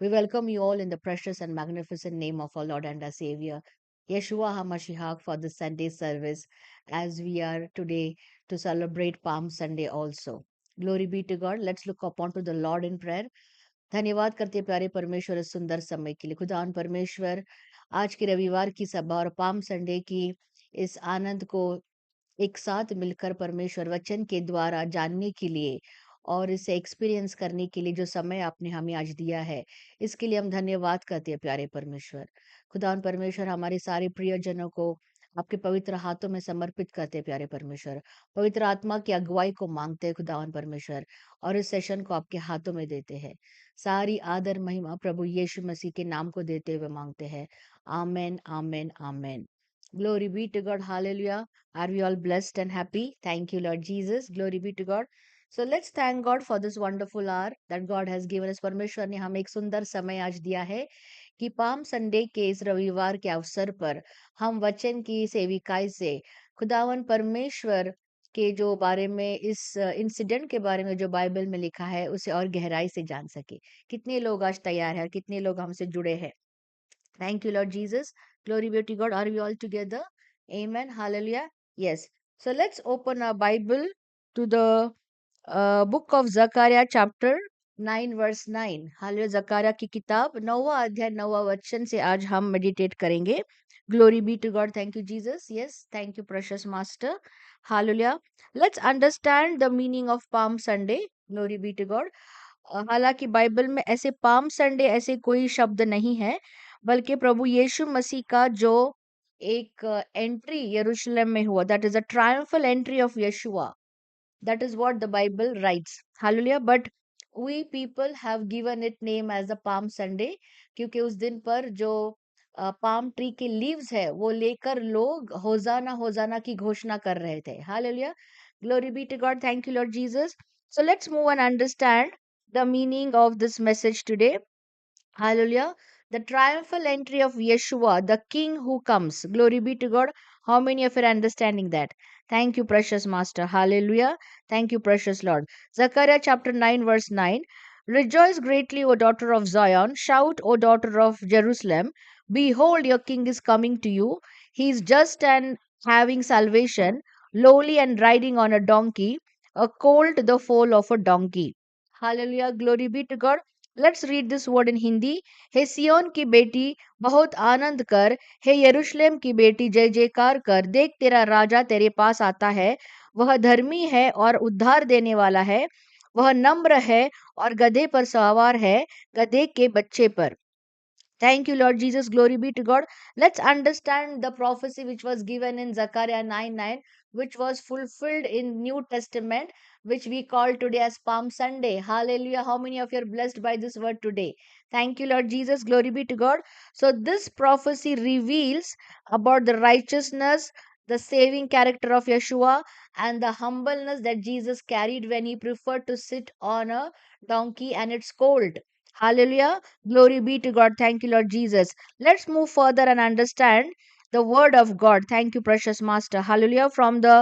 We welcome you all in the precious and magnificent name of our Lord and our Savior, Yeshua HaMashiach, for this Sunday service, as we are today to celebrate Palm Sunday also. Glory be to God. Let's look upon to the Lord in prayer. धन्यवाद करते हैं प्यारे परमेश्वर इस सुंदर समय के लिए। खुदावन परमेश्वर, आज के रविवार की सभा और पाम संडे की इस आनंद को एक साथ मिलकर परमेश्वर वचन के द्वारा जानने के लिए और इसे एक्सपीरियंस करने के लिए जो समय आपने हमें आज दिया है, इसके लिए हम धन्यवाद करते हैं प्यारे परमेश्वर। खुदावन परमेश्वर, हमारे सारे प्रियजनों को आपके पवित्र हाथों में समर्पित करते हैं प्यारे परमेश्वर। पवित्र आत्मा की अगुवाई को मांगते हैं खुदावन परमेश्वर, और इस सेशन को आपके हाथों में देते हैं। सारी आदर महिमा प्रभु यीशु मसीह के नाम को देते हुए मांगते हैं। आमेन, आमेन, आमेन। Glory be to God. Hallelujah. Are we all blessed and happy? Thank you, Lord Jesus. Glory be to God. So let's thank God for this wonderful hour that God has given us. परमेश्वर ने हमें एक सुंदर समय आज दिया है कि पाम संडे के इस रविवार के अवसर पर हम वचन की सेविकाई से खुदावन परमेश्वर के जो बारे में इस इंसिडेंट के बारे में जो बाइबल में लिखा है उसे और गहराई से जान सके। कितने लोग आज तैयार हैं और कितने लोग हमसे जुड़े हैं। Thank you, Lord Jesus. Glory be to God. Are we all together? Amen. Hallelujah. Yes. So let's open our Bible to the book of Zechariah, chapter 9, verse 9. Hallelujah. Zachariah की किताब 9वां अध्याय 9वां वचन से आज हम मेडिटेट करेंगे। Glory be to God. Thank you, Jesus. Yes. Thank you, precious Master. Hallelujah. Let's understand the meaning of Palm Sunday. Glory be to God. हालांकि Bible में ऐसे पाम संडे ऐसे कोई शब्द नहीं है, बल्कि प्रभु यीशु मसीह का जो एक एंट्री यरूशलेम में हुआ, that is a triumphal entry of Yeshua, that is what the Bible writes. Hallelujah. But we people have given it name as the palm Sunday, क्योंकि उस दिन पर जो पाम ट्री के लीव्स है वो लेकर लोग होजाना होजाना की घोषणा कर रहे थे। Hallelujah. Glory be to God. Thank you Lord Jesus. So let's move and understand the meaning of this message today. Hallelujah. The triumphal entry of Yeshua, the King who comes. Glory be to God. How many of you are understanding that? Thank you, precious Master. Hallelujah. Thank you, precious Lord. Zechariah chapter 9, verse 9. Rejoice greatly, O daughter of Zion. Shout, O daughter of Jerusalem. Behold, your King is coming to you. He is just and having salvation, lowly and riding on a donkey, a colt, the foal of a donkey. Hallelujah. Glory be to God. Let's read this word in Hindi. हे सियोन की बेटी बहुत आनंद कर, हे यरूशलेम की बेटी जय जयकार कर। देख तेरा राजा तेरे पास आता है, वह धर्मी है और उद्धार देने वाला है। वह नम्र है और गधे पर सवार है, गधे के बच्चे पर। Thank you, Lord Jesus. Glory be to God. Let's understand the prophecy which was given in Zechariah 9:9, which was fulfilled in New Testament, which we call today as Palm Sunday. Hallelujah. How many of you are blessed by this word today? Thank you, Lord Jesus. Glory be to God. So, this prophecy reveals about the righteousness, the saving character of Yeshua, and the humbleness that Jesus carried when he preferred to sit on a donkey and its colt. Hallelujah. Glory be to God. Thank you, Lord Jesus. Let's move further and understand the word of God. Thank you, precious Master. Hallelujah. From the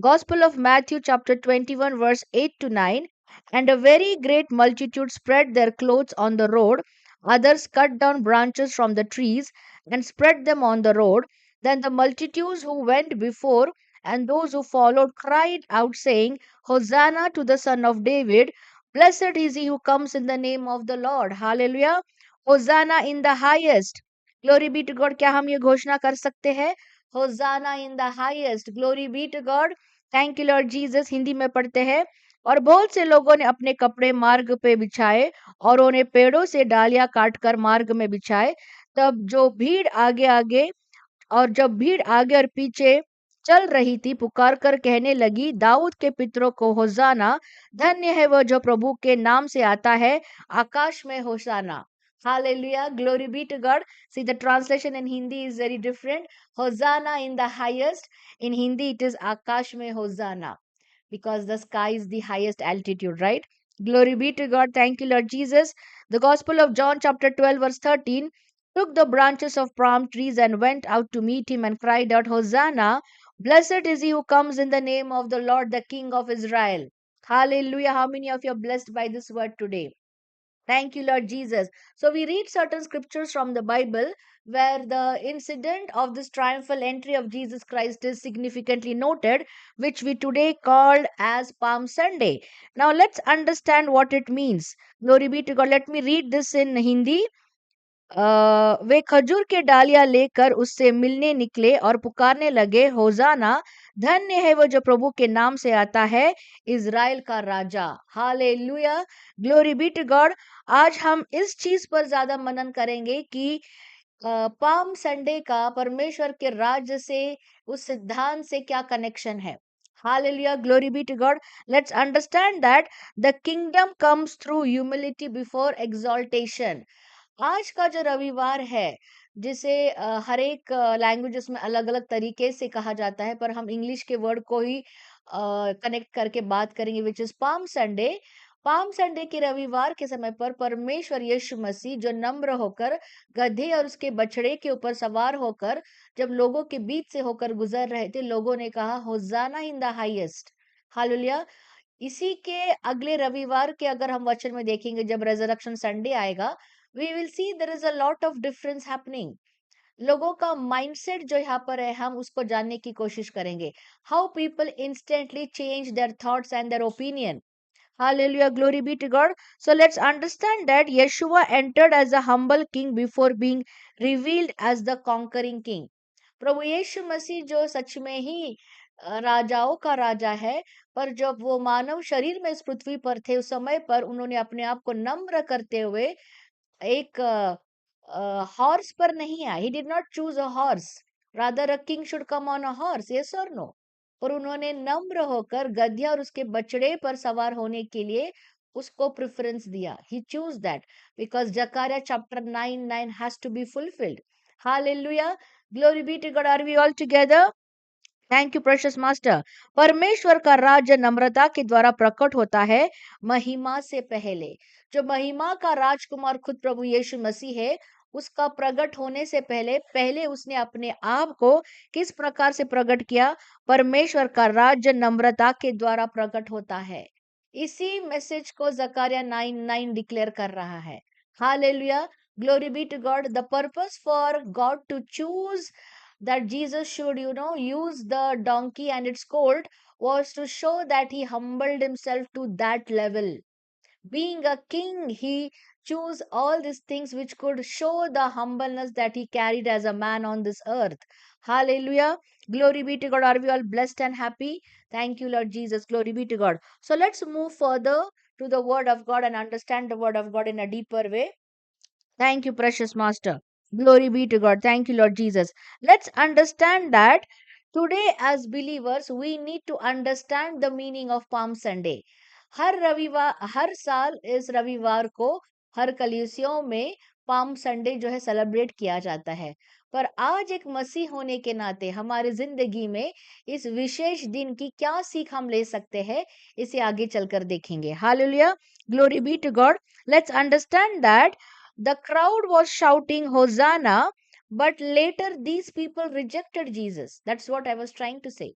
Gospel of Matthew, chapter 21, verse 8 to 9. And a very great multitude spread their clothes on the road. Others cut down branches from the trees and spread them on the road. Then the multitudes who went before and those who followed cried out, saying, Hosanna to the Son of David. Blessed is he who comes in the name of the Lord. Hallelujah. Hosanna in the highest. Glory be to God. क्या हम ये घोषणा कर सकते हैं? Hosanna in the highest. Glory be to God. Thank you Lord Jesus. Hindi में पढ़ते हैं। और बहुत से लोगों ने अपने कपड़े मार्ग पे बिछाए और उन्हें पेड़ों से डालियां काटकर मार्ग में बिछाए। जब भीड़ आगे और पीछे चल रही थी, पुकार कर कहने लगी, दाऊद के पुत्रों को होसाना। धन्य है वह जो प्रभु के नाम से आता है, आकाश में होसाना। Hallelujah. Glory be to God. See, the translation in Hindi is very different. Hosanna in the highest. In Hindi, it is Akash mein Hosanna, because the sky is the highest altitude, right? Glory be to God. Thank you, Lord Jesus. The Gospel of John, chapter 12, verse 13, took the branches of palm trees and went out to meet him and cried out, Hosanna! Blessed is he who comes in the name of the Lord, the King of Israel. Hallelujah. How many of you are blessed by this word today? Thank you, Lord Jesus. So we read certain scriptures from the Bible where the incident of this triumphal entry of Jesus Christ is significantly noted, which we today called as Palm Sunday. Now let's understand what it means. Glory be to God. Let me read this in Hindi. वे खजूर के डालियां लेकर उससे मिलने निकले और पुकारने लगे, होजाना, धन्य है वो जो प्रभु के नाम से आता है, इज़राइल का राजा। Hallelujah, glory be to God. आज हम इस चीज पर ज्यादा मनन करेंगे कि पाम संडे का परमेश्वर के राज्य से, उस सिद्धांत से क्या कनेक्शन है। Hallelujah, glory be to God. Let's understand that the kingdom comes through humility before exaltation. आज का जो रविवार है, जिसे हर एक लैंग्वेजेस में अलग अलग तरीके से कहा जाता है, पर हम इंग्लिश के वर्ड को ही कनेक्ट करके बात करेंगे, which is palm Sunday. Palm Sunday के रविवार के समय पर परमेश्वर यीशु मसीह जो नम्र होकर गधे और उसके बछड़े के ऊपर सवार होकर जब लोगों के बीच से होकर गुजर रहे थे, लोगों ने कहा, होजाना इन द हाईएस्ट। हालेलुया। इसी के अगले रविवार के अगर हम वचन में देखेंगे, जब रेजरेक्शन संडे आएगा, we will see there is a lot of difference happening. लोगों का माइंडसेट जो यहाँ पर है, हम उसको जानने की कोशिश करेंगे। How people instantly change their thoughts and their opinion. Hallelujah, glory be to God. So let's understand that Yeshua entered as a humble king before being revealed as the conquering king. प्रभु यीशु मसीह जो सच में ही राजाओं का राजा है, पर जब वो मानव शरीर में इस पृथ्वी पर थे, उस समय पर उन्होंने अपने आप को नम्र करते हुए एक हॉर्स पर नहीं आया। He did not choose a horse, rather a king should come on a horse, yes और नो। और उन्होंने नम्र होकर गधिया और उसके बछड़े पर सवार होने के लिए उसको प्रेफरेंस दिया। He choose that because Zechariah chapter 9:9 has to be fulfilled. Hallelujah, glory be to God. Are we all together? Thank you precious master. परमेश्वर का राज्य नम्रता के द्वारा प्रकट होता है, महिमा से पहले। जो महिमा का राजकुमार खुद प्रभु यीशु मसीह है, उसका प्रकट होने से पहले पहले उसने अपने आप को किस प्रकार से प्रकट किया? परमेश्वर का राज्य नम्रता के द्वारा प्रकट होता है। इसी मैसेज को जकारिया 9:9 डिक्लेयर कर रहा है। Hallelujah, glory be to God. The purpose for God to choose that Jesus should, use the donkey and its colt was to show that he humbled himself to that level. Being a king, he chose all these things which could show the humbleness that he carried as a man on this earth. Hallelujah. Glory be to God. Are we all blessed and happy? Thank you, Lord Jesus. Glory be to God. So let's move further to the word of God and understand the word of God in a deeper way. Thank you, precious Master. Glory be to God. Thank you, Lord Jesus. Let's understand that today, as believers, we need to understand the meaning of Palm Sunday. हर रविवार, हर साल इस रविवार को हर कलीसियों में palm Sunday जो है celebrate किया जाता है। पर आज एक मसीह होने के नाते हमारी जिंदगी में इस विशेष दिन की क्या सीख हम ले सकते हैं, इसे आगे चलकर देखेंगे। Hallelujah, glory be to God. Let's understand that the crowd was shouting Hosanna, but later these people rejected Jesus. That's what I was trying to say.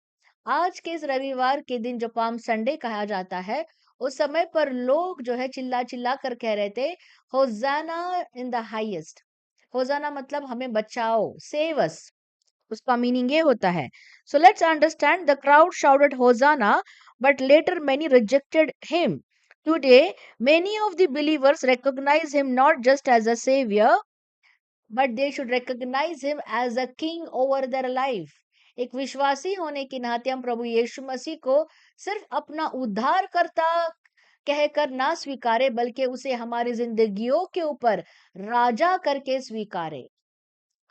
आज के इस रविवार के दिन जो पाम संडे कहा जाता है, उस समय पर लोग जो है चिल्ला चिल्ला कर कह रहे थे, होजाना इन द हाईएस्ट। होजाना मतलब हमें बचाओ, सेव अस। उसका मीनिंग ये होता है। So let's understand, the crowd shouted hosanna, but later many rejected him. Today, many of the believers recognize him not just as a savior, but they should recognize him as a king over their life. एक विश्वासी होने के नाते हम प्रभु यीशु मसीह को सिर्फ अपना उद्धारकर्ता कहकर ना स्वीकारे, बल्कि उसे हमारी जिंदगियों के ऊपर राजा करके स्वीकारे।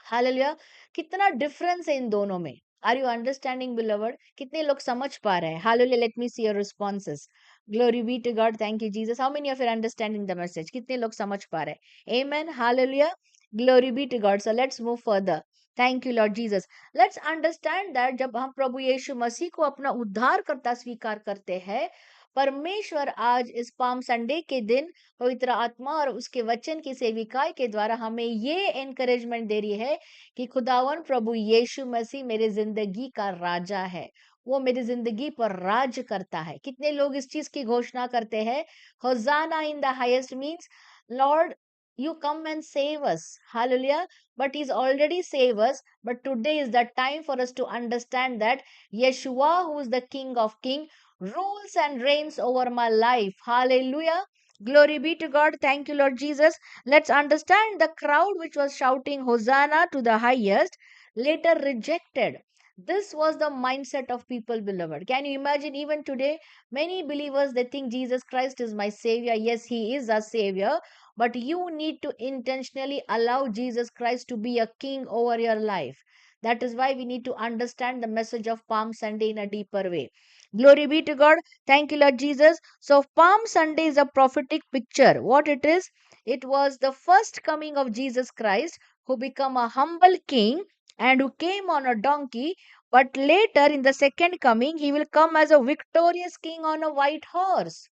हालेलुया, कितना डिफरेंस है इन दोनों में। Are you understanding beloved? कितने लोग समझ पा रहे हैं? Hallelujah, let me see your responses. Glory be to God. Thank you Jesus. How many of you understanding the message? कितने लोग समझ पा रहे हैं? Amen, hallelujah, glory be to God. So let's move further. Thank you Lord Jesus. Let's understand that जब हम प्रभु यीशु मसीह को अपना उद्धारकर्ता स्वीकार करते हैं, परमेश्वर आज इस पाम संडे के दिन पवित्र आत्मा और उसके वचन की सेविकाई के द्वारा हमें ये एनकरेजमेंट दे रही है कि खुदावन प्रभु यीशु मसीह मेरे जिंदगी का राजा है। वो मेरी जिंदगी पर राज करता है। कितने लोग इस चीज की घोषणा करते हैं? Hosanna in the highest means Lord, you come and save us. Hallelujah. But He's already saved us. But today is the time for us to understand that Yeshua, who is the King of Kings, rules and reigns over my life. Hallelujah. Glory be to God. Thank you, Lord Jesus. Let's understand the crowd which was shouting Hosanna to the highest later rejected. This was the mindset of people, beloved. Can you imagine even today? Many believers they think Jesus Christ is my savior. Yes, He is our savior, but you need to intentionally allow Jesus Christ to be a king over your life. That is why we need to understand the message of Palm Sunday in a deeper way. Glory be to God. Thank you, Lord Jesus. So, Palm Sunday is a prophetic picture. What it is? It was the first coming of Jesus Christ, who became a humble king and who came on a donkey. But later, in the second coming, he will come as a victorious king on a white horse.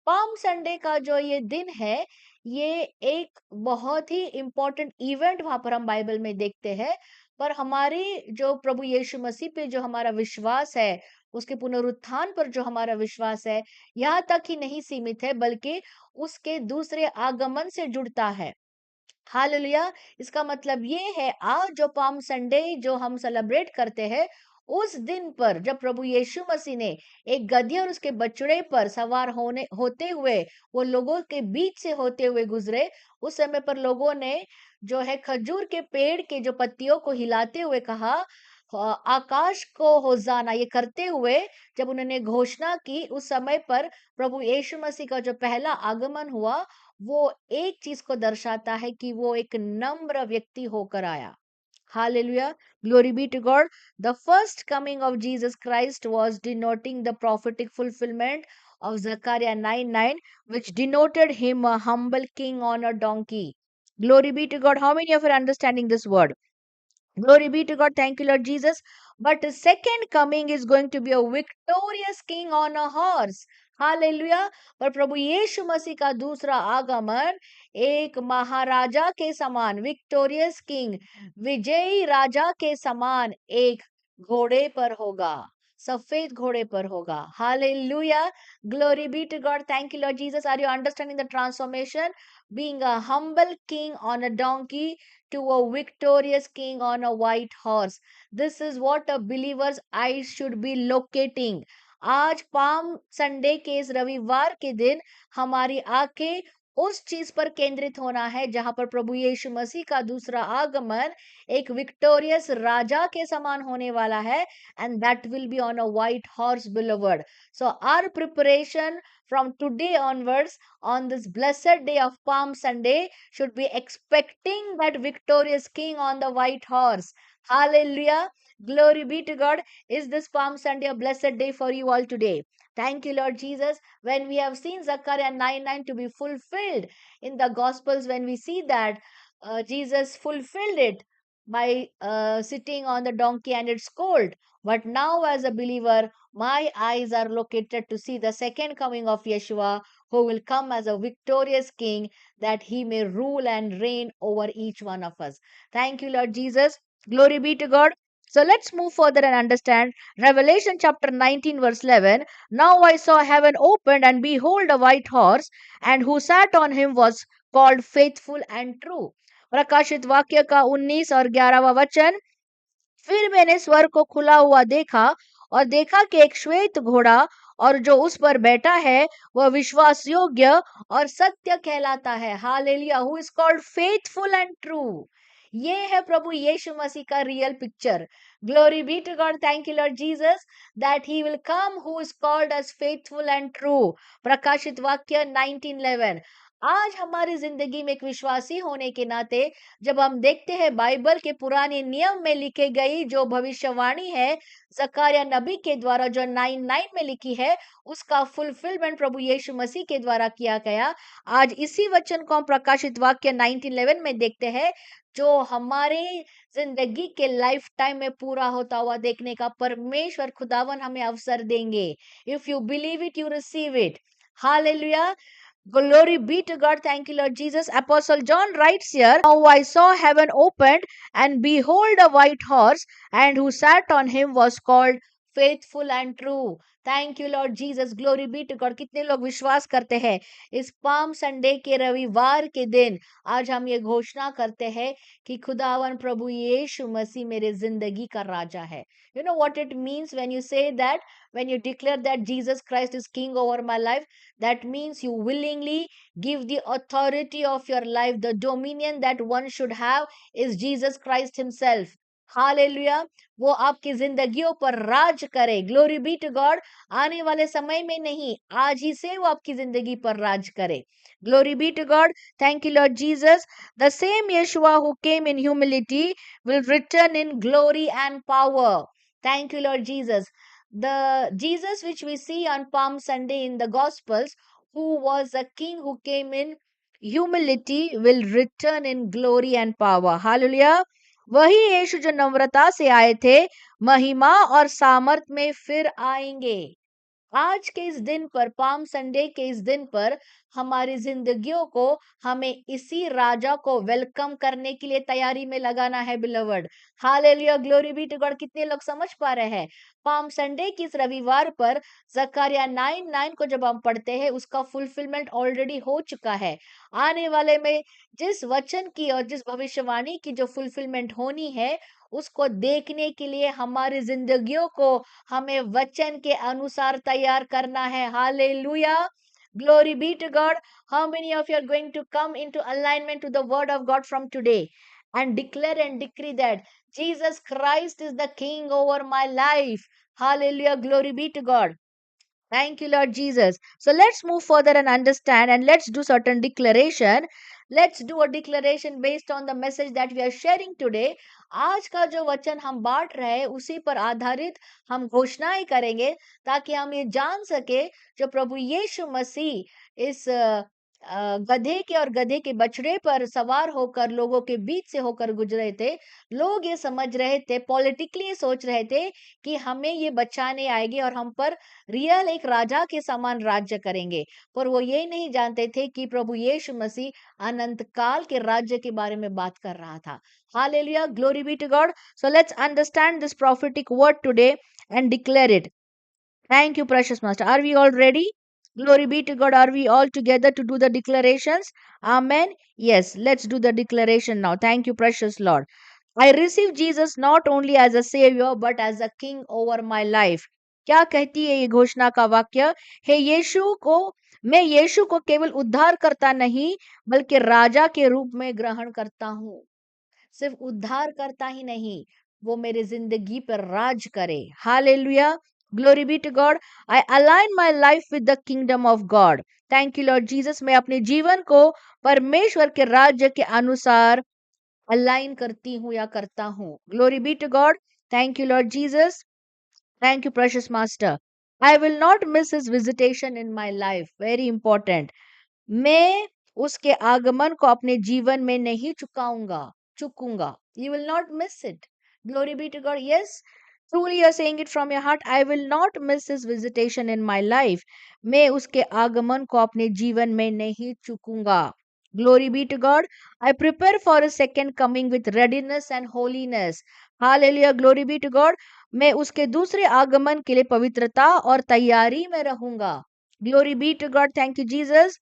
Palm Sunday का जो ये दिन है, ये एक बहुत ही important event वहां पर हम बाइबल में देखते हैं। पर हमारी जो प्रभु यीशु मसीह पे जो हमारा विश्वास है, उसके पुनरुत्थान पर जो हमारा विश्वास है, यहाँ तक ही नहीं सीमित है, बल्कि उसके दूसरे आगमन से जुड़ता है। हालेलुया। इसका मतलब ये है, आज जो पाम संडे जो हम सेलिब्रेट करते हैं, उस दिन पर जब प्रभु यीशु मसीह ने एक गधे और उसके बछड़े पर सवार होने होते हुए वो लोगों के बीच से होते हुए गुजरे, उस समय पर लोगों ने जो है खजूर के पेड़ के जो पत्तियों को हिलाते हुए कहा, आकाश को होजाना, ये करते हुए जब उन्होंने घोषणा की, उस समय पर प्रभु यीशु मसीह का जो पहला आगमन हुआ, वो एक चीज को दर्शाता है कि वो एक नम्र व्यक्ति होकर आया। Hallelujah. Glory be to God. The first coming of Jesus Christ was denoting the prophetic fulfillment of Zechariah 9:9, which denoted him a humble king on a donkey. Glory be to God. How many of you are understanding this word? Glory be to God. Thank you, Lord Jesus. But the second coming is going to be a victorious king on a horse. Hallelujah. पर प्रभु यीशु मसीह का दूसरा आगमन एक महाराजा के समान, victorious king, विजयी राजा के समान एक घोड़े पर होगा, सफेद घोड़े पर होगा। Hallelujah. Glory be to God. Thank you Lord Jesus. Are you understanding the transformation? Being a humble king on a donkey to a victorious king on a white horse. This is what a believer's eyes should be locating. आज palm Sunday के इस रविवार के दिन हमारी आंखें उस चीज पर केंद्रित होना है जहां पर प्रभु यीशु मसीह का दूसरा आगमन एक विक्टोरियस राजा के समान होने वाला है, and that will be on a white horse, beloved. So our preparation from today onwards on this blessed day of Palm Sunday should be expecting that victorious king on the white horse. Hallelujah. Glory be to God. Is this Palm Sunday a blessed day for you all today? Thank you, Lord Jesus. When we have seen Zechariah 9:9 to be fulfilled in the Gospels, when we see that Jesus fulfilled it by sitting on the donkey and it's cold. But now, as a believer, my eyes are located to see the second coming of Yeshua, who will come as a victorious king, that he may rule and reign over each one of us. Thank you, Lord Jesus. Glory be to God. So let's move further and understand Revelation chapter 19, verse 11. Now I saw heaven opened, and behold, a white horse, and who sat on him was called Faithful and True. प्रकाशित वाक्य का 19 और 11वां वचन। फिर मैंने स्वर्ग को खुला हुआ देखा, और देखा कि एक श्वेत घोड़ा, और जो उस पर बैठा है वह विश्वास योग्य और सत्य कहलाता है। Hallelujah. Who is called faithful and true. ये है प्रभु यीशु मसीह का real picture. Glory be to God. Thank you Lord Jesus that he will come who is called as faithful and true. प्रकाशित वाक्य 19:11। आज हमारी जिंदगी में एक विश्वासी होने के नाते जब हम देखते हैं बाइबल के पुराने नियम में लिखे गई जो भविष्यवाणी है जकारिया नबी के द्वारा जो 9:9 में लिखी है, उसका फुलफिलमेंट प्रभु यीशु मसीह के द्वारा किया गया। आज इसी वचन को हम प्रकाशित वाक्य 19:11 में देखते हैं, जो हमारे जिंदगी के लाइफ टाइम में पूरा होता हुआ देखने का परमेश्वर खुदावन हमें अवसर देंगे। If you believe it, you receive it. Hallelujah. Glory be to God. Thank you, Lord Jesus. Apostle John writes here, now I saw heaven opened, and behold, a white horse, and who sat on him was called faithful and true. Thank you Lord Jesus. Glory be to God. कितने लोग विश्वास करते हैं इस palm Sunday के रविवार के दिन आज हम ये घोषणा करते हैं कि खुदावन प्रभु यीशु मसीह मेरे जिंदगी का राजा है. You know what it means when you say that, when you declare that Jesus Christ is king over my life, that means you willingly give the authority of your life, the dominion that one should have is Jesus Christ himself. Hallelujah. वो आपकी जिंदगियों पर राज करे. Glory be to God. आने वाले समय में नहीं, आज ही से वो आपकी जिंदगी पर राज करे. Glory be to God. Thank you, Lord Jesus. The same Yeshua who came in humility will return in glory and power. Thank you, Lord Jesus. The Jesus which we see on Palm Sunday in the Gospels, who was a king who came in humility, will return in glory and power. Hallelujah. वही यीशु जो नम्रता से आए थे, महिमा और सामर्थ में फिर आएंगे. आज के इस दिन पर, पाम संडे के इस दिन पर, हमारी जिंदगियों को हमें इसी राजा को वेलकम करने के लिए तैयारी में लगाना है beloved. Hallelujah. Glory be to God. कितने लोग समझ पा रहे हैं पाम संडे की इस रविवार पर जकरिया 9:9 को जब हम पढ़ते हैं उसका फुलफिलमेंट ऑलरेडी हो चुका है. आने वाले में जिस वचन की और जिस भविष्यवाणी की जो फुलफिलमेंट होनी है उसको देखने के लिए हमारी जिंदगियों को हमें वचन के अनुसार तैयार करना है. Hallelujah. Glory be to God. How many of you are going to come into alignment to the word of God from today and declare and decree that Jesus Christ is the king over my life? Hallelujah. Glory be to God. Thank you, Lord Jesus. So let's move further and understand, and let's do certain declaration. Let's do a declaration based on the message that we are sharing today. आज का जो वचन हम बांट रहे हैं उसी पर आधारित हम घोषणाएं करेंगे ताकि हम ये जान सके जो प्रभु यीशु मसीह इस गधे के और गधे के बछड़े पर सवार होकर लोगों के बीच से होकर गुजरे थे. लोग ये समझ रहे थे, पॉलिटिकली सोच रहे थे कि हमें ये बचाने आएंगे और हम पर रियल एक राजा के समान राज्य करेंगे, पर वो ये नहीं जानते थे कि प्रभु यीशु मसीह अनंत काल के राज्य के बारे में बात कर रहा था. Hallelujah. Glory be to God. So let's understand this prophetic word today and declare it. Thank you, precious master. Are we all ready? Glory be to God. Are we all together to do the declarations? Amen. Yes, let's do the declaration now. Thank you, precious Lord. I receive Jesus not only as a savior but as a king over my life. क्या कहती है ये घोषणा का वाक्य? हे यीशु को, मैं यीशु को केवल उद्धार करता नहीं बल्कि राजा के रूप में ग्रहण करता हूँ. सिर्फ उद्धार करता ही नहीं, वो मेरे जिंदगी पर राज करे. Hallelujah. Glory be to God. I align my life with the kingdom of God. Thank you Lord Jesus. मैं अपने जीवन को परमेश्वर के राज्य के अनुसार अलाइन करती हूँ या करता हूँ. Glory be to God. Thank you Lord Jesus. Thank you precious master. I will not miss his visitation in my life. Very important. मैं उसके आगमन को अपने जीवन में नहीं चुकूंगा. You will not miss it. Glory be to God. Yes, truly you are saying it from your heart. I will not miss his visitation in my life. मैं उसके आगमन को अपने जीवन में नहीं चुकूंगा. Glory be to God. I prepare for his second coming with readiness and holiness. Hallelujah. Glory be to God. मैं उसके दूसरे आगमन के लिए पवित्रता और तैयारी में रहूंगा. Glory be to God. Thank you, Jesus.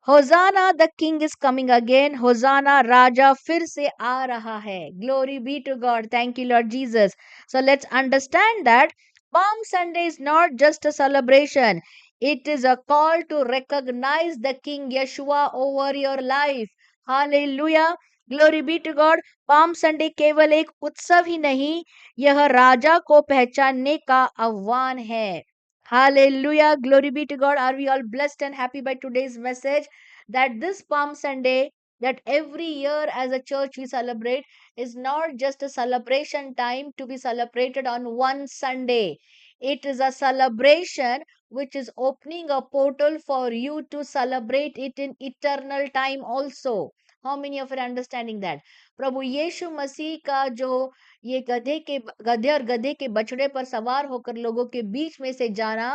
Hosanna the king is coming again. Hosanna राजा फिर से आ रहा है. Glory be to God. Thank you Lord Jesus. So let's understand that Palm Sunday is not just a celebration. It is a call to recognize the King Yeshua over your life. Hallelujah. Glory be to God. Palm Sunday केवल एक उत्सव ही नहीं, यह राजा को पहचानने का आह्वान है. Hallelujah. Glory be to God. Are we all blessed and happy by today's message? That this Palm Sunday, that every year as a church we celebrate, is not just a celebration time to be celebrated on one Sunday. It is a celebration which is opening a portal for you to celebrate it in eternal time also. How many of you are understanding that? प्रभु यीशु मसीह का जो ये गधे और गधे के बछड़े पर सवार होकर लोगों के बीच में से जाना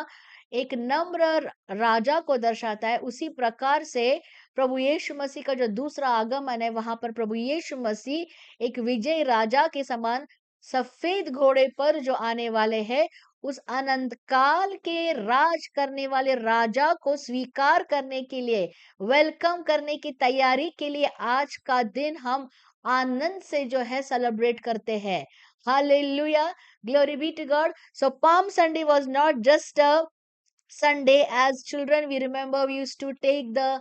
एक नम्र राजा को दर्शाता है. उसी प्रकार से प्रभु यीशु मसीह का जो दूसरा आगमन है वहां पर प्रभु यीशु मसीह एक विजय राजा के समान सफेद घोड़े पर जो आने वाले हैं, उस अनंत काल के राज करने वाले राजा को स्वीकार करने के लिए, वेलकम करने की तैयारी के लिए आज का दिन हम आनंद से जो है सेलिब्रेट करते हैं. Hallelujah. Glory be to God. So Palm Sunday was not just a Sunday. As children, we remember we used to take the,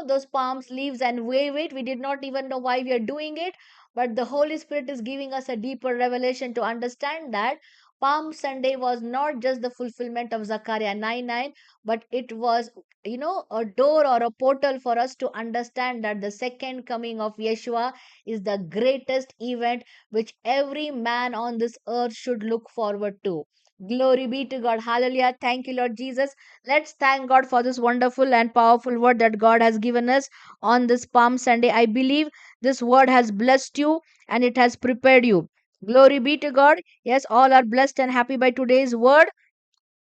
those palms leaves and wave it. We did not even know why we are doing it. But the Holy Spirit is giving us a deeper revelation to understand that Palm Sunday was not just the fulfillment of Zechariah 9:9, but it was, a door or a portal for us to understand that the second coming of Yeshua is the greatest event which every man on this earth should look forward to. Glory be to God. Hallelujah. Thank you, Lord Jesus. Let's thank God for this wonderful and powerful word that God has given us on this Palm Sunday. I believe this word has blessed you and it has prepared you. Glory be to God. Yes, all are blessed and happy by today's word.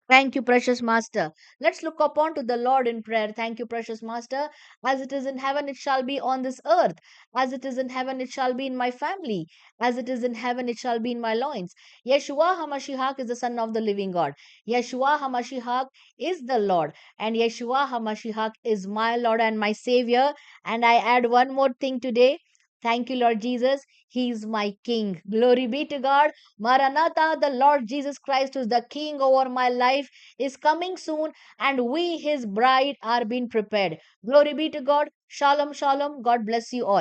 Thank you, precious Master. Let's look upon to the Lord in prayer. Thank you, precious Master. As it is in heaven, it shall be on this earth. As it is in heaven, it shall be in my family. As it is in heaven, it shall be in my loins. Yeshua HaMashiach is the Son of the living God. Yeshua HaMashiach is the Lord. And Yeshua HaMashiach is my Lord and my Savior. And I add one more thing today. Thank you, Lord Jesus. He is my King. Glory be to God. Maranatha, the Lord Jesus Christ, who is the King over my life, is coming soon, and we, his bride, are being prepared. Glory be to God. Shalom, shalom. God bless you all.